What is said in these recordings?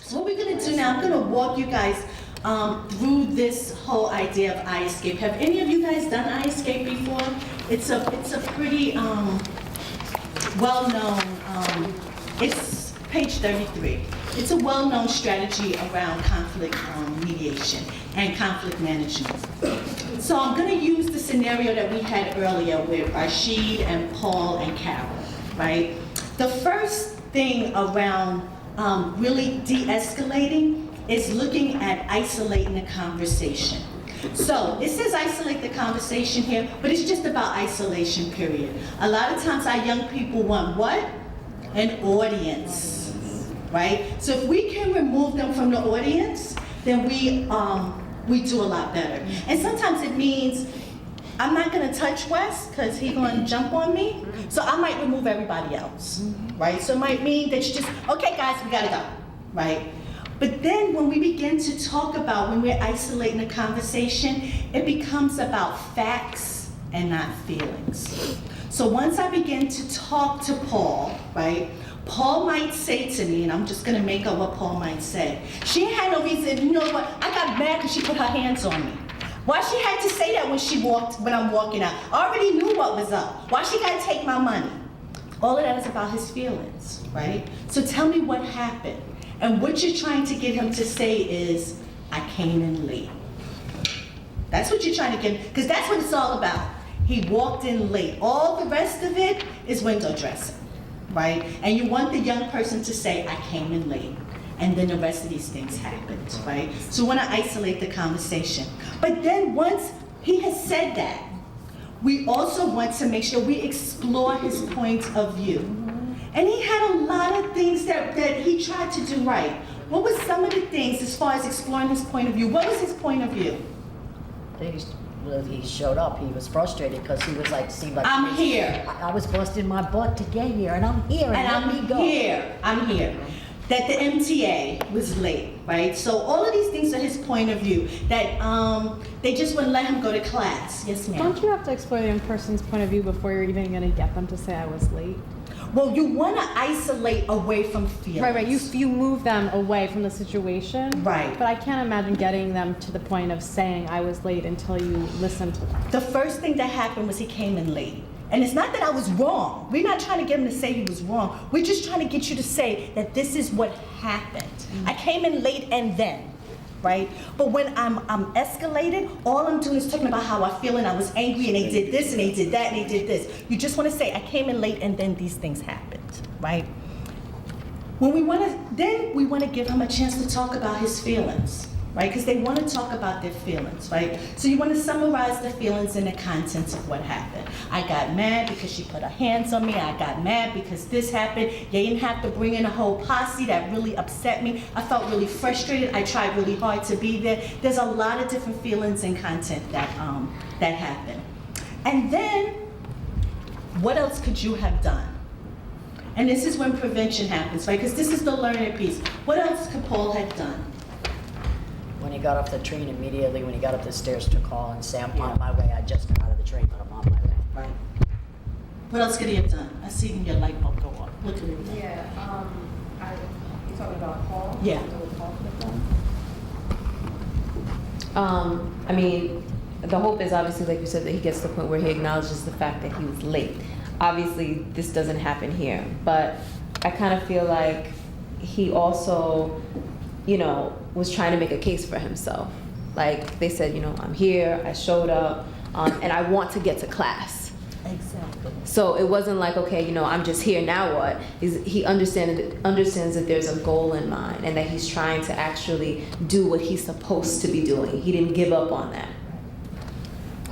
So what we're going to do now, I'm going to walk you guys through this whole idea of Iescape. Have any of you guys done Iescape before? It's a pretty well-known, it's page 33. It's a well-known strategy around conflict mediation and conflict management. So I'm going to use the scenario that we had earlier with Rashid and Paul and Carol, right? The first thing around really de-escalating is looking at isolating the conversation. So it says isolate the conversation here, but it's just about isolation, period. A lot of times our young people want what? An audience, right? So if we can remove them from the audience, then we do a lot better. And sometimes it means I'm not gonna touch Wes because he's gonna jump on me, so I might remove everybody else, right? So it might mean that you just, okay guys, we gotta go, right? But then when we begin to talk about, when we're isolating the conversation, it becomes about facts and not feelings. So once I begin to talk to Paul, right, Paul might say to me, and I'm just gonna make up what Paul might say. She had no reason, you know what, I got mad because she put her hands on me. Why she had to say that when I'm walking out? I already knew what was up. Why she gotta take my money? All of that is about his feelings, right? So tell me what happened. And what you're trying to get him to say is, I came in late. That's what you're trying to get, because that's what it's all about. He walked in late. All the rest of it is window dressing, right? And you want the young person to say, I came in late. And then the rest of these things happened, right? So we want to isolate the conversation. But then once he has said that, we also want to make sure we explore his point of view. And he had a lot of things that he tried to do right. What was some of the things as far as exploring his point of view? What was his point of view? He showed up, he was frustrated because he was like, seemed like I'm here. I was busting my butt to get here, and I'm here, and I'm here. That the MTA was late, right? So all of these things are his point of view, that they just wouldn't let him go to class. Yes, ma'am. Don't you have to explore the young person's point of view before you're even going to get them to say I was late? Well, you want to isolate away from feelings. Right. You move them away from the situation. Right. But I can't imagine getting them to the point of saying I was late until you listen to them. The first thing that happened was he came in late. And it's not that I was wrong. We're not trying to get him to say he was wrong. We're just trying to get you to say that this is what happened. I came in late and then, right? But when I'm escalated, all I'm doing is talking about how I feel and I was angry and they did this and they did that and they did this. You just want to say, I came in late and then these things happened, right? When we want to give him a chance to talk about his feelings, right? Because they want to talk about their feelings, right? So you want to summarize the feelings and the contents of what happened. I got mad because she put her hands on me. I got mad because this happened. You didn't have to bring in a whole posse. That really upset me. I felt really frustrated. I tried really hard to be there. There's a lot of different feelings and content that happened. And then, what else could you have done? And this is when prevention happens, right? Because this is the learning piece. What else could Paul have done? When he got off the train, immediately when he got up the stairs to call and say, I'm on my way, I just got out of the train, but I'm on my way. Right. What else could he have done? I see your light bulb go off. Look at me. Yeah, you're talking about Paul? Yeah. I mean, the hope is obviously, like you said, that he gets to the point where he acknowledges the fact that he was late. Obviously, this doesn't happen here, but I kind of feel like he also, was trying to make a case for himself. Like they said, I'm here, I showed up, and I want to get to class. Exactly. So it wasn't like, okay, I'm just here, now what? He understands that there's a goal in mind and that he's trying to actually do what he's supposed to be doing. He didn't give up on that.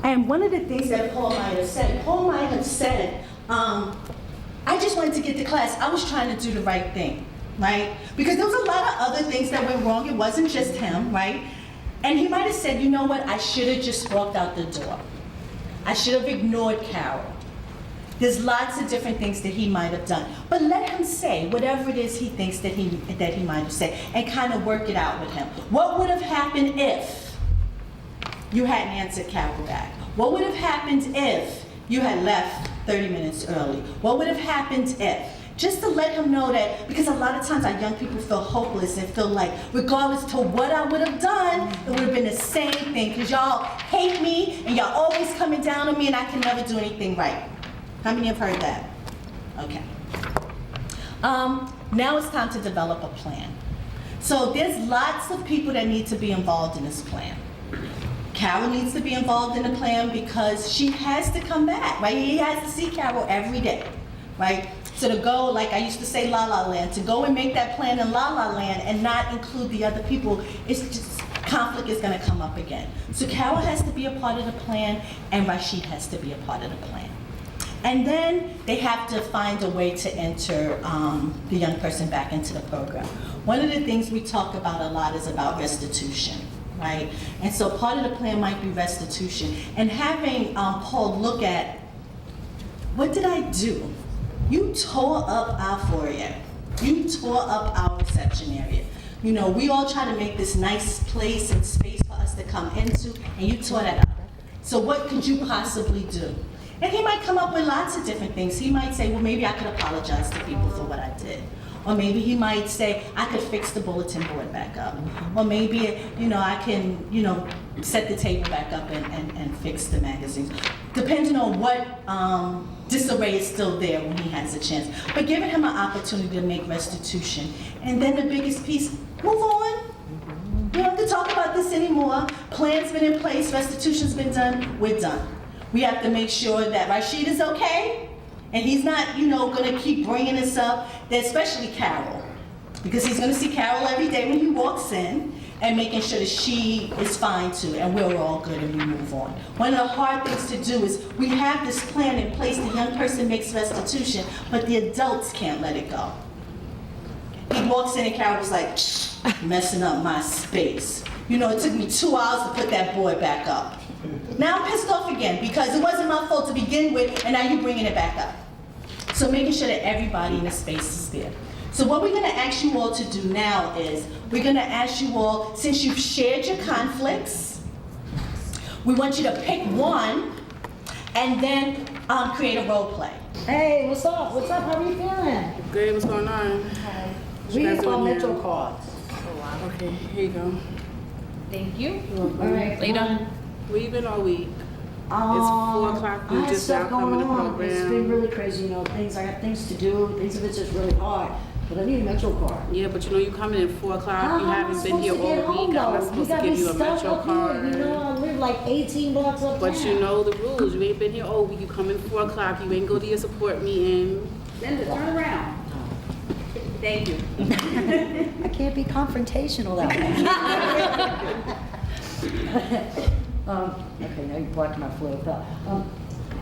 And one of the things that Paul might have said, I just wanted to get to class. I was trying to do the right thing, right? Because there was a lot of other things that went wrong. It wasn't just him, right? And he might have said, you know what? I should have just walked out the door. I should have ignored Carol. There's lots of different things that he might have done. But let him say whatever it is he thinks that he might have said and kind of work it out with him. What would have happened if you hadn't answered Carol back? What would have happened if you had left 30 minutes early? What would have happened if? just to let him know that, because a lot of times our young people feel hopeless and feel like regardless to what I would have done, it would have been the same thing, because y'all hate me and y'all always coming down on me and I can never do anything right. How many have heard that? Okay. Now it's time to develop a plan. So there's lots of people that need to be involved in this plan. Carol needs to be involved in the plan because she has to come back, right? He has to see Carol every day, right? So to go, like I used to say, La La Land, to go and make that plan in La La Land and not include the other people, it's just, conflict is gonna come up again. So Carol has to be a part of the plan and Rashid has to be a part of the plan. And then they have to find a way to enter the young person back into the program. One of the things we talk about a lot is about restitution, right? And so part of the plan might be restitution. And having Paul look at, what did I do? You tore up our foyer. You tore up our reception area. You know, we all try to make this nice place and space for us to come into, and you tore that up. So what could you possibly do? And he might come up with lots of different things. He might say, well, maybe I could apologize to people for what I did. Or maybe he might say, I could fix the bulletin board back up. Or maybe, you know, I can, you know, set the table back up and fix the magazines. Depending on what disarray is still there when he has a chance. But giving him an opportunity to make restitution. And then the biggest piece, move on. We don't have to talk about this anymore. Plan's been in place, restitution's been done, we're done. We have to make sure that Rashid is okay, and he's not, you know, gonna keep bringing this up, especially Carol, because he's gonna see Carol every day when he walks in, and making sure that she is fine too, and we're all good and we move on. One of the hard things to do is, we have this plan in place, the young person makes restitution, but the adults can't let it go. He walks in and Carol was like, messing up my space. You know, it took me 2 hours to put that board back up. Now I'm pissed off again because it wasn't my fault to begin with, and now you're bringing it back up. So making sure that everybody in the space is there. So what we're gonna ask you all to do now is, we're gonna ask you all, since you've shared your conflicts, we want you to pick one and then create a role play. Hey, what's up? What's up? How are you feeling? Good, what's going on? We guys have doing Metro here? cards. Okay, here you go. Thank you. All right. Later. Where you been all week? It's 4 o'clock, you I had just now stuff come in going the on. It's program. been really crazy, you know, I got things to do, things of it's just really hard, but I need a Metro card. Yeah, but you know you coming in 4 o'clock, How you am I haven't been supposed here to get all home, week, I'm not though? supposed to give you a stuck Metro up here. card. You know, I live like 18 blocks up But town. you know the rules, you ain't been here all week, you come in 4 o'clock, you ain't go to your support meeting. Linda, turn around. Thank you. I can't be confrontational that way. Okay, now you blocked my flow of thought.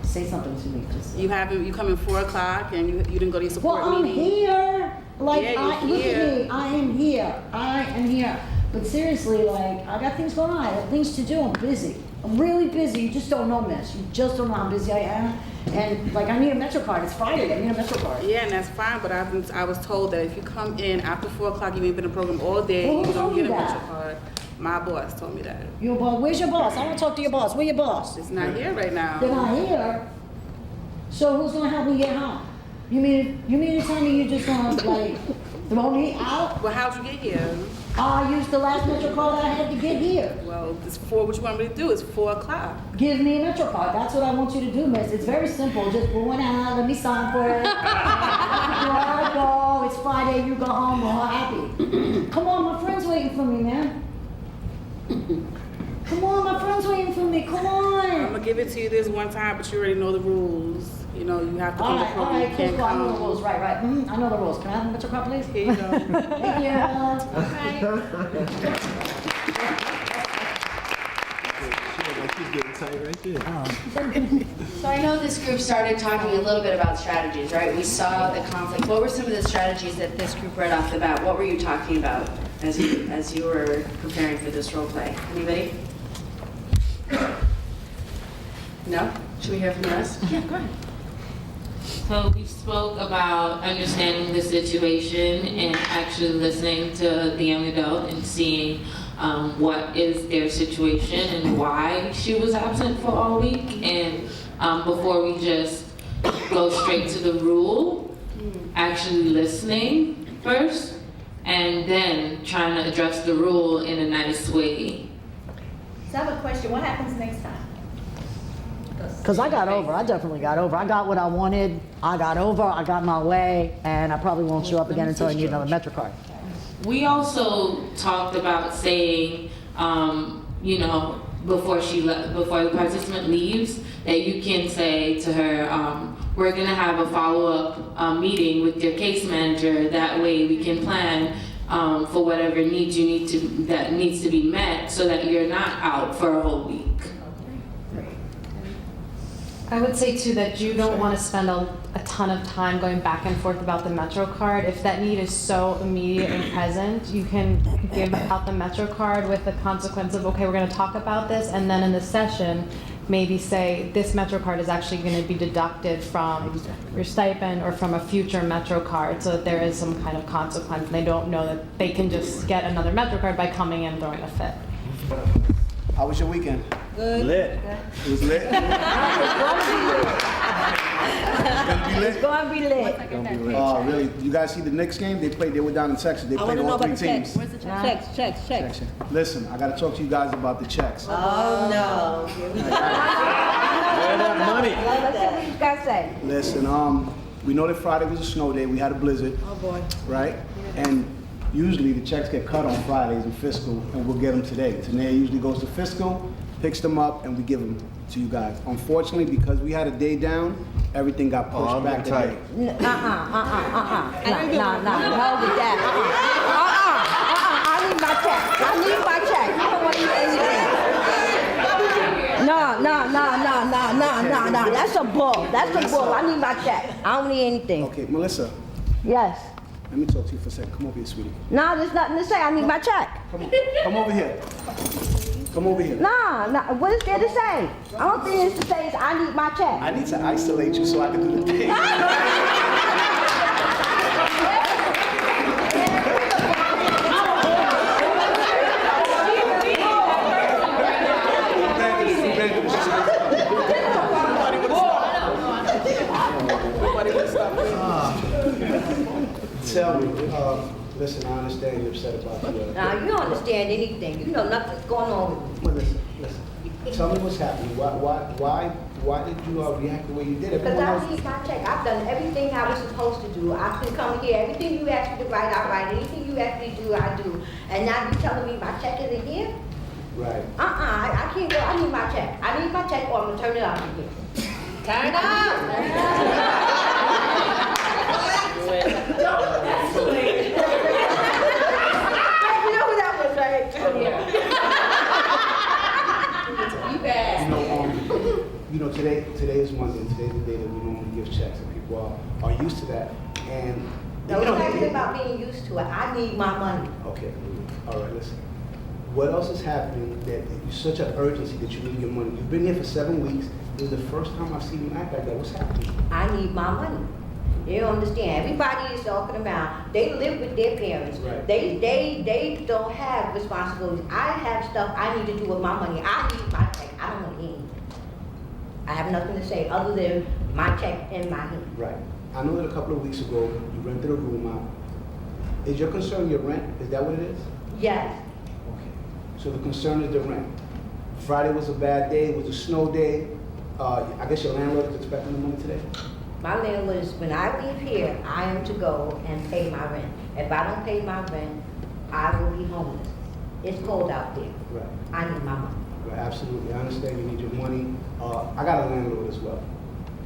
Say something to me, please. You come in 4 o'clock and you didn't go to your support Well, I'm meeting. here. Like, Yeah, you're look here. at me. I am here. I am here. But seriously, like, I got things going on. I have things to do. I'm busy. I'm really busy. You just don't know, miss. You just don't know how busy I am. And, like, I need a Metro card. It's Friday. I need a Metro card. Yeah, and that's fine, but I was told that if you come in after 4 o'clock, you ain't been in the program all day, Well, who you don't told get a you that? Metro card. My boss told me that. Your boss? Where's your boss? I want to talk to your boss. Where your boss? It's not here right now. They're not here. So who's gonna help me get home? You mean to tell me you're just gonna, like, throw me out? Well, how'd you get here? I used the last Metro card that I had to get here. Well, it's 4, what you want me to do? It's 4 o'clock. Give me a Metro card. That's what I want you to do, miss. It's very simple. Just pull one out, let me sign for it. I go. It's Friday, you go home, we're all happy. Come on, my friend's waiting for me, man. Come on, my friend's waiting for me. Come on. I'm gonna give it to you this one time, but you already know the rules. You know, you have to come to the All program, right, you cool, can't cool. I know the come. rules. Right. I know the rules. Can I have a Metro card, please? Here you go. Thank you. She's getting tight right there. So I know this group started talking a little bit about strategies, right? We saw the conflict. What were some of the strategies that this group right off the bat? What were you talking about as you were preparing for this role play? Anybody? No? Should we hear from the rest? Yeah, go ahead. So we spoke about understanding the situation and actually listening to the young adult and seeing what is their situation and why she was absent for all week. And before we just go straight to the rule, actually listening first and then trying to address the rule in a nice way. So I have a question, what happens next time? Because I got over, I definitely got over. I got what I wanted, I got over, I got my way, and I probably won't show up again until I need another MetroCard. We also talked about saying, you know, before the participant leaves, that you can say to her, we're gonna have a follow-up meeting with your case manager. That way we can plan for whatever needs that needs to be met, so that you're not out for a whole week. I would say too that you don't want to spend a ton of time going back and forth about the MetroCard. If that need is so immediate and present, you can give out the MetroCard with the consequence of, okay, we're going to talk about this, and then in the session, maybe say this MetroCard is actually going to be deducted from your stipend or from a future MetroCard, so that there is some kind of consequence. And they don't know that they can just get another MetroCard by coming in and throwing a fit. How was your weekend? Good. Lit. It was lit. It's gonna be lit. Really? You guys see the Knicks game? They were down in Texas. They played all three teams. Where's the check? Checks. Listen, I gotta talk to you guys about the checks. Oh, no. Where that money? Let's see what you guys say. Listen, we know that Friday was a snow day. We had a blizzard. Oh, boy. Right? And usually the checks get cut on Fridays in fiscal, and we'll get them today. Today usually goes to fiscal, picks them up, and we give them to you guys. Unfortunately, because we had a day down, everything got pushed back today. No, with that. I need my check. I don't want anything. No. That's a bull. I need my check. I don't need anything. Okay, Melissa, Yes. let me talk to you for a second. Come over here, sweetie. No, there's nothing to say. I need my check. Come over here. Come over here. Nah. What is there to say? I don't think it's to say is I need my check. I need to isolate you so I can do the thing. Tell me, listen, I understand you're upset about the Now, you don't understand anything. You know nothing's going on with me. Well, listen. Tell me what's happening. Why did you react the way you did? Because Everyone I else. need my check. I've done everything I was supposed to do. I can come here. Everything you asked me to write, I write. Anything you asked me to do, I do. And now you telling me my check isn't here? Right. I can't go. I need my check. I need my check or I'm going to turn it off again. Turn it off! You know, today is Monday. Today's the day that we normally give checks, and people are used to that. And No, it's not even about being used to it. I need my money. Okay. All right. Listen. What else is happening that you're such an urgency that you need your money? You've been here for 7 weeks. This is the first time I've seen you act like that. What's happening? I need my money. You don't understand. Everybody is talking about they live with their parents. Right. They don't have responsibilities. I have stuff I need to do with my money. I need my check. I don't want anything. I have nothing to say other than my check in my hand. Right. I know that a couple of weeks ago you rented a room out. Is your concern your rent? Is that what it is? Yes. Okay. So the concern is the rent. Friday was a bad day. It was a snow day. I guess your landlord is expecting the money today? My landlord is, when I leave here, I am to go and pay my rent. If I don't pay my rent, I will be homeless. It's cold out there. Right. I need my money. Right, absolutely. I understand you need your money. I got a landlord as well.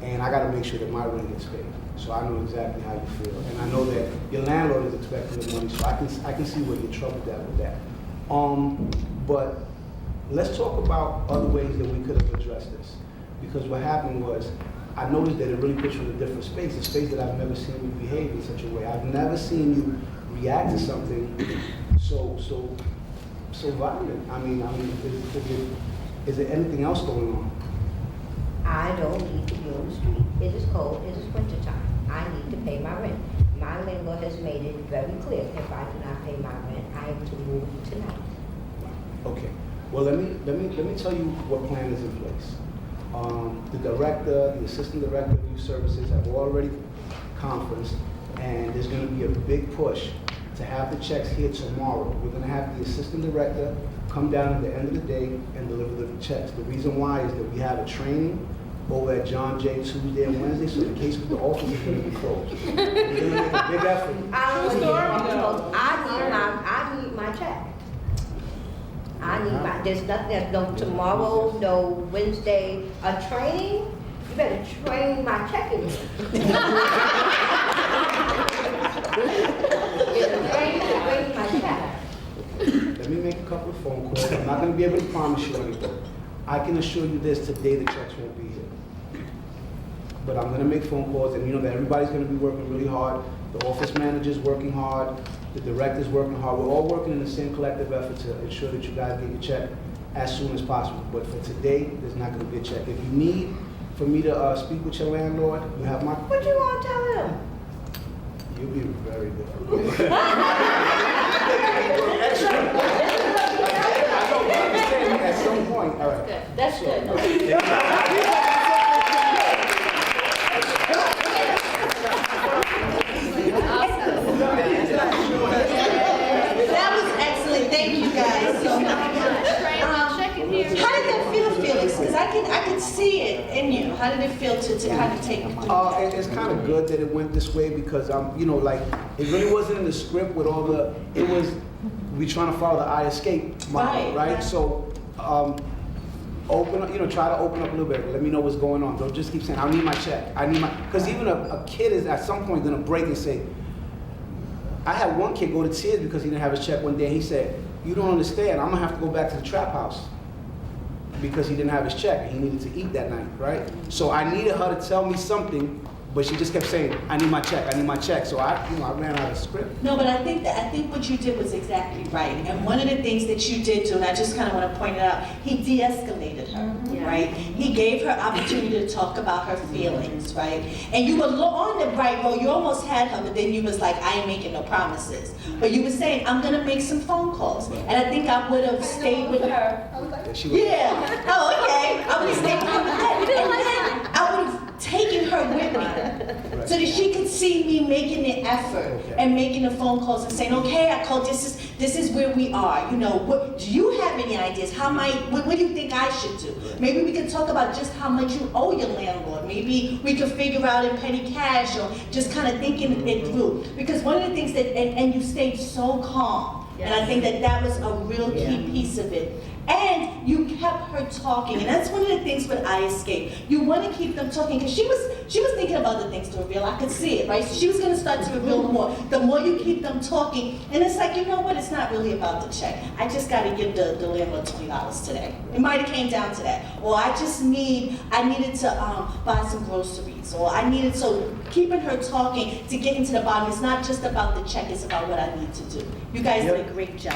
And I got to make sure that my rent gets paid. So I know exactly how you feel. And I know that your landlord is expecting the money, so I can see where you're troubled at with that. But let's talk about other ways that we could have addressed this. Because what happened was, I noticed that it really puts you in a different space, a space that I've never seen you behave in such a way. I've never seen you react to something so violent. I mean, is there anything else going on? I don't need to be on the street. It is cold, it is winter time. I need to pay my rent. My landlord has made it very clear, if I do not pay my rent, I am to move tonight. Okay. Well, let me tell you what plan is in place. The director, the assistant director of youth services have already conference, and there's gonna be a big push to have the checks here tomorrow. We're gonna have the assistant director come down at the end of the day and deliver the checks. The reason why is that we have a training over at John Jay Tuesday and Wednesday, so in case the office is gonna be closed. We're gonna make a big effort. I need my check. I need my, there's nothing, there's no tomorrow, no Wednesday, a training? You better train my checking. Train my check. Let me make a couple of phone calls. I'm not gonna be able to promise you anything. I can assure you this, today the checks won't be here. But I'm gonna make phone calls, and you know that everybody's gonna be working really hard. The office manager's working hard, the director's working hard. We're all working in the same collective effort to ensure that you guys get your check as soon as possible. But for today, there's not gonna be a check. If you need for me to speak with your landlord, you have my... What you gonna tell him? You'll be very good. I know, but I'm saying at some point, all right. That's good. That was excellent, thank you guys so much. How did that feel, Felix? Because I could see it in you. How did it feel to kind of take it through? It's kind of good that it went this way because you know, like it really wasn't in the script with all the. It was we trying to follow the Iescape model, right? So open up, you know, try to open up a little bit. Let me know what's going on. Don't just keep saying I need my check. I need my because even a kid is at some point gonna break and say. I had one kid go to tears because he didn't have his check one day. He said, "You don't understand. I'm gonna have to go back to the trap house." Because he didn't have his check and he needed to eat that night, right? So I needed her to tell me something, but she just kept saying, "I need my check, I need my check." So I ran out of script. No, but I think what you did was exactly right. And one of the things that you did do, and I just kind of want to point it out, he de-escalated her, right? He gave her opportunity to talk about her feelings, right? And you were on the right road. You almost had her, but then you was like, "I ain't making no promises." But you were saying, "I'm gonna make some phone calls," and I think I would have stayed with her. Yeah. Oh, okay. I would have stayed with her. And then I would have taken her with me so that she could see me making the effort and making the phone calls and saying, "Okay, I called. This is where we are. You know, what do you have any ideas? What do you think I should do? Maybe we could talk about just how much you owe your landlord. Maybe we could figure out in petty cash or just kind of thinking it through." Because one of the things that and you stayed so calm, and I think that was a real key piece of it. And you kept her talking, and that's one of the things with Iescape. You want to keep them talking because she was thinking of other things to reveal. I could see it, right? So she was going to start to reveal more. The more you keep them talking, and it's like, you know what? It's not really about the check. I just got to give the landlord $20 today. It might have came down to that, or I needed to buy some groceries, or I needed keeping her talking to get into the bottom. It's not just about the check. It's about what I need to do. You guys did a great job.